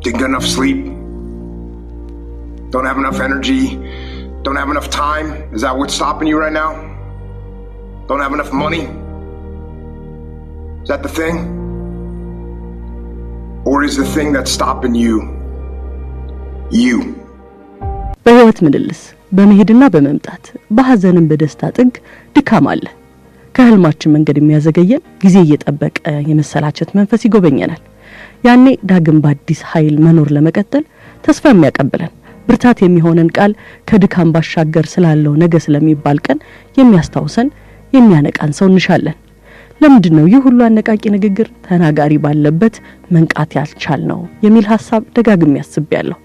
Didn't get enough sleep. Don't have enough energy. Don't have enough time. Is that what's stopping you right now? Don't have enough money? Is that the thing? Or is the thing that's stopping you you? በህይወት ምድልስ በመሄድና በመምጣት በሐዘንም በደስታ ጥግ ድካም አለ። ከህልማችን መንገድ የሚያዘገየን ጊዜ እየጠበቀ የመሰላቸት መንፈስ ይጎበኘናል። ያኔ ዳግም በአዲስ ኃይል መኖር ለመቀጠል ተስፋ የሚያቀብለን ብርታት የሚሆነን ቃል ከድካም ባሻገር ስላለው ነገ ስለሚባል ቀን የሚያስታውሰን የሚያነቃን ሰው እንሻለን። ለምንድነው ይህ ሁሉ አነቃቂ ንግግር ተናጋሪ ባለበት መንቃት ያልቻልነው የሚል ሐሳብ ደጋግሜ ያስብያለሁ።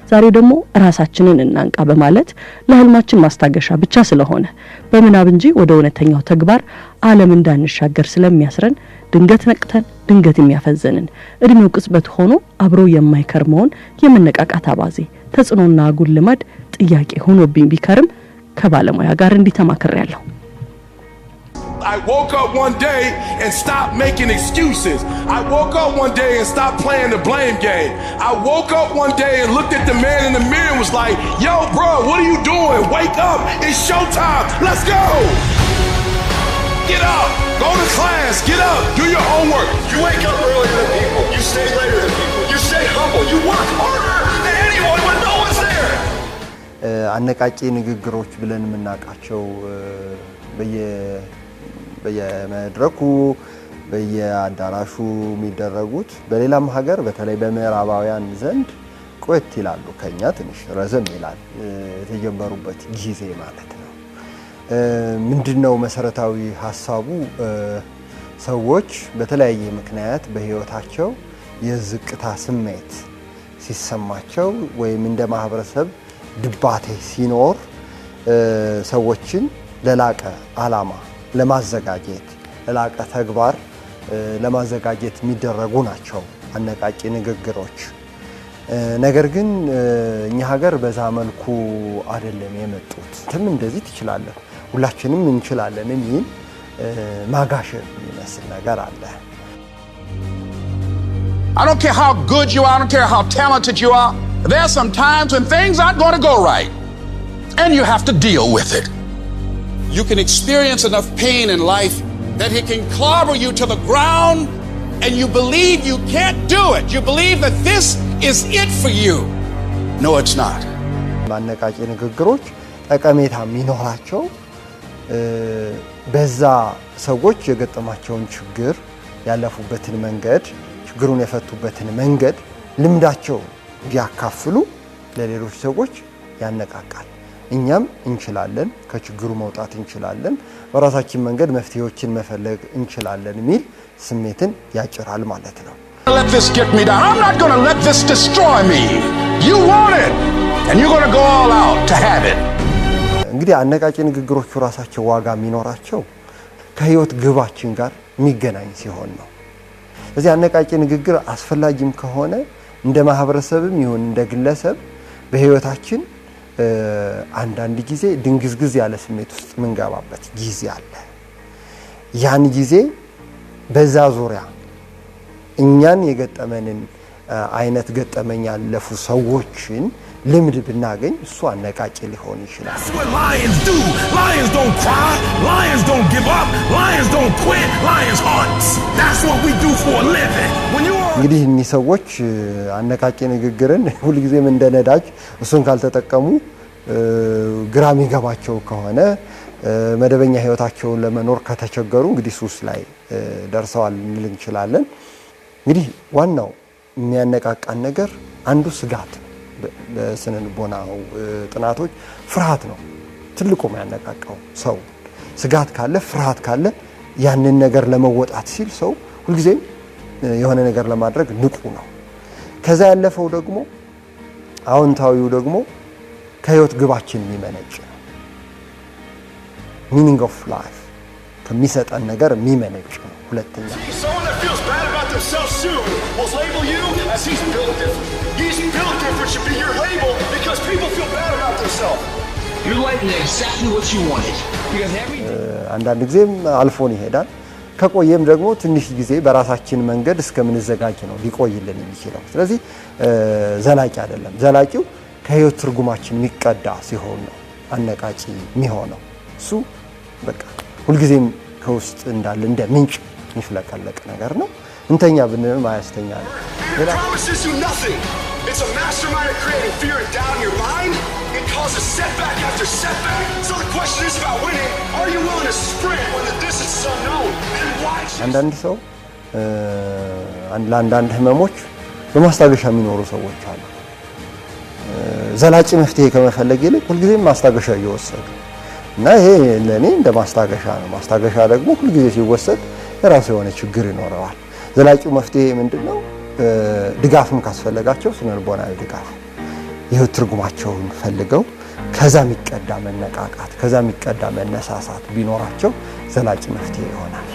ዛሬ ደግሞ ራሳችንን እናንቃ በማለት ለህልማችን ማስታገሻ ብቻ ስለሆነ በመናብ እንጂ ወደ እውነተኛው ተግባር ዓለም እንዳንሻገር ስለሚያስረን ድንገት ነቅተን ድንገት የሚያፈዘንን እድሜው ቅጽበት ሆኖ አብሮ የማይከርመውን የመነቃቃት አባዜ ተጽኖና አጉል ልማድ ጥያቄ ሆኖብኝ ቢከርም ከባለሙያ ጋር እንዲተማከራለሁ። I woke up one day and stopped making excuses. I woke up one day and stopped playing the blame game. I woke up one day and looked at the man in the mirror and was like, yo, bro, what are you doing? Wake up. It's showtime. Let's go. Get up. Go to class. Get up. Do your homework. You wake up earlier than people. You stay later than people. You stay humble. You work harder than anyone when no one's there. አነቃቂ ንግግሮች ብለን የምናውቃቸው በየመድረኩ በየአዳራሹ የሚደረጉት በሌላም ሀገር በተለይ በምዕራባውያን ዘንድ ቆየት ይላሉ። ከኛ ትንሽ ረዘም ይላል የተጀመሩበት ጊዜ ማለት ነው። ምንድነው መሰረታዊ ሐሳቡ? ሰዎች በተለያየ ምክንያት በህይወታቸው የዝቅታ ስሜት ሲሰማቸው ወይም እንደ ማህበረሰብ ድባቴ ሲኖር ሰዎችን ለላቀ ዓላማ ለማዘጋጀት ለላቀ ተግባር ለማዘጋጀት የሚደረጉ ናቸው አነቃቂ ንግግሮች። ነገር ግን እኛ ሀገር በዛ መልኩ አይደለም የመጡት። እንደዚህ ትችላለህ ሁላችንም እንችላለን የሚል ማጋሸት የሚመስል ነገር አለ። I don't care how good you are, I don't care how talented you are. There are some times when things aren't going to go right and you have to deal with it. You can experience enough pain in life that it can clobber you to the ground and you believe you can't do it. You believe that this is it for you. No, it's not. ማነቃቂ ንግግሮች ጠቀሜታ የሚኖራቸው በዛ ሰዎች የገጠማቸውን ችግር ያለፉበትን መንገድ ችግሩን የፈቱበትን መንገድ ልምዳቸው ቢያካፍሉ ለሌሎች ሰዎች ያነቃቃል። እኛም እንችላለን፣ ከችግሩ መውጣት እንችላለን፣ በራሳችን መንገድ መፍትሄዎችን መፈለግ እንችላለን የሚል ስሜትን ያጭራል ማለት ነው። Let this get me down. I'm not going to let this destroy me. You want it and you're going to go all out to have it. እንግዲህ አነቃቂ ንግግሮቹ ራሳቸው ዋጋ የሚኖራቸው ከህይወት ግባችን ጋር የሚገናኝ ሲሆን ነው። ስለዚህ አነቃቂ ንግግር አስፈላጊም ከሆነ እንደ ማህበረሰብም ይሁን እንደ ግለሰብ በህይወታችን አንዳንድ ጊዜ ድንግዝግዝ ያለ ስሜት ውስጥ ምንገባበት ጊዜ አለ። ያን ጊዜ በዛ ዙሪያ እኛን የገጠመንን አይነት ገጠመኝ ያለፉ ሰዎችን ልምድ ብናገኝ እሱ አነቃቂ ሊሆን ይችላል። That's what lions do. Lions don't cry. Lions don't give up. Lions don't quit. Lions hunt. That's what we do for a living. እንግዲህ እነዚህ ሰዎች አነቃቂ ንግግርን ሁሉ ጊዜም እንደነዳጅ እሱን ካልተጠቀሙ ግራም ይገባቸው ከሆነ መደበኛ ህይወታቸውን ለመኖር ከተቸገሩ እንግዲህ ሱስ ላይ ደርሰዋል ልንል እንችላለን። እንግዲህ ዋናው የሚያነቃቃን ነገር አንዱ ስጋት በስነ ልቦናው ጥናቶች ፍርሃት ነው። ትልቁ የሚያነቃቃው ሰው ስጋት ካለ ፍርሃት ካለ ያንን ነገር ለመወጣት ሲል ሰው ሁሉ ጊዜ የሆነ ነገር ለማድረግ ንቁ ነው። ከዛ ያለፈው ደግሞ አዎንታዊው ደግሞ ከህይወት ግባችን የሚመነጭ ነው። ሚኒንግ ኦፍ ላይፍ ከሚሰጠን ነገር የሚመነጭ ነው። ሁለተኛ himself soon will label you as he's built different. He's built different should be your label because people feel bad about themselves. You're lighting exactly what you wanted. Because አንዳንድ ጊዜም አልፎን ይሄዳል። ከቆየም ደግሞ ትንሽ ጊዜ በራሳችን መንገድ እስከምንዘጋጅ ነው ሊቆይልን የሚችለው። ስለዚህ ዘላቂ አይደለም። ዘላቂው ከህይወት ትርጉማችን የሚቀዳ ሲሆን ነው አነቃቂ የሚሆነው። እሱ በቃ ሁልጊዜም ከውስጥ እንዳለ እንደ ምንጭ የሚፍለቀለቅ ነገር ነው። እንተኛ ብንልም አያስተኛ ነው። It's a mastermind of creating fear and doubt in your mind. It causes setback after setback. So the question is about winning. Are you willing to sprint when the distance is unknown? And why? አንዳንድ ሰው ለአንዳንድ ህመሞች በማስታገሻ የሚኖሩ ሰዎች አሉ። ዘላቂ መፍትሄ ከመፈለግ ይልቅ ሁልጊዜም ማስታገሻ እየወሰዱ እና ይሄ ለኔ እንደ ማስታገሻ ነው። ማስታገሻ ደግሞ ሁልጊዜ ሲወሰድ የራሱ የሆነ ችግር ይኖረዋል። ዘላቂው መፍትሄ ምንድነው? ድጋፍም ካስፈለጋቸው ስነልቦናዊ ድጋፍ የህይወት ትርጉማቸውን ፈልገው ከዛ የሚቀዳ መነቃቃት ከዛ የሚቀዳ መነሳሳት ቢኖራቸው ዘላቂ መፍትሄ ይሆናል።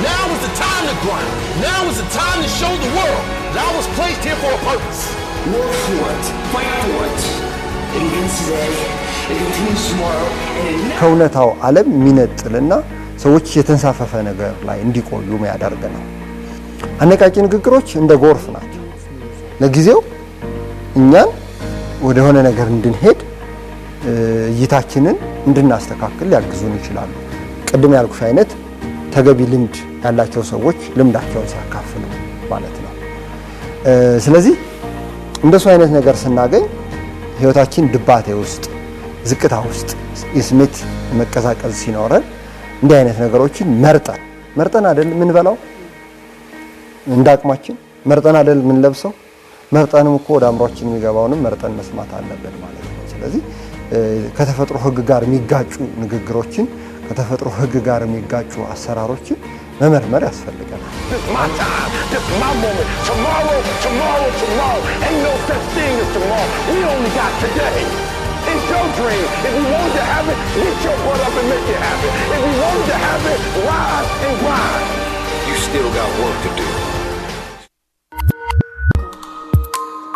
Now is the time to grind. Now is the time to show the world that I was placed here for a purpose. Work for it. Fight for it. It begins today. It continues tomorrow. ከእውነታው ዓለም የሚነጥልና ሰዎች የተንሳፈፈ ነገር ላይ እንዲቆዩ የሚያደርግ ነው። አነቃቂ ንግግሮች እንደ ጎርፍ ናቸው። ለጊዜው እኛን ወደ ሆነ ነገር እንድንሄድ እይታችንን እንድናስተካክል ሊያግዙን ይችላሉ። ቅድም ያልኩሽ አይነት ተገቢ ልምድ ያላቸው ሰዎች ልምዳቸውን ሲያካፍሉ ማለት ነው። ስለዚህ እንደሱ አይነት ነገር ስናገኝ ህይወታችን ድባቴ ውስጥ፣ ዝቅታ ውስጥ፣ የስሜት መቀዛቀዝ ሲኖረን እንዲህ አይነት ነገሮችን መርጠን አይደል ምን በላው እንዳቅማችን መርጠን አይደል ምን ለብሰው መርጠንም እኮ ወደ አእምሮአችን የሚገባውንም መርጠን መስማት አለበት ማለት ነው። ስለዚህ ከተፈጥሮ ህግ ጋር የሚጋጩ ንግግሮችን ከተፈጥሮ ህግ ጋር የሚጋጩ አሰራሮችን መመርመር ያስፈልገናል። It's your dream. If you want to have it, get your butt up and make it happen. If you want to have it, rise and grind. You still got work to do.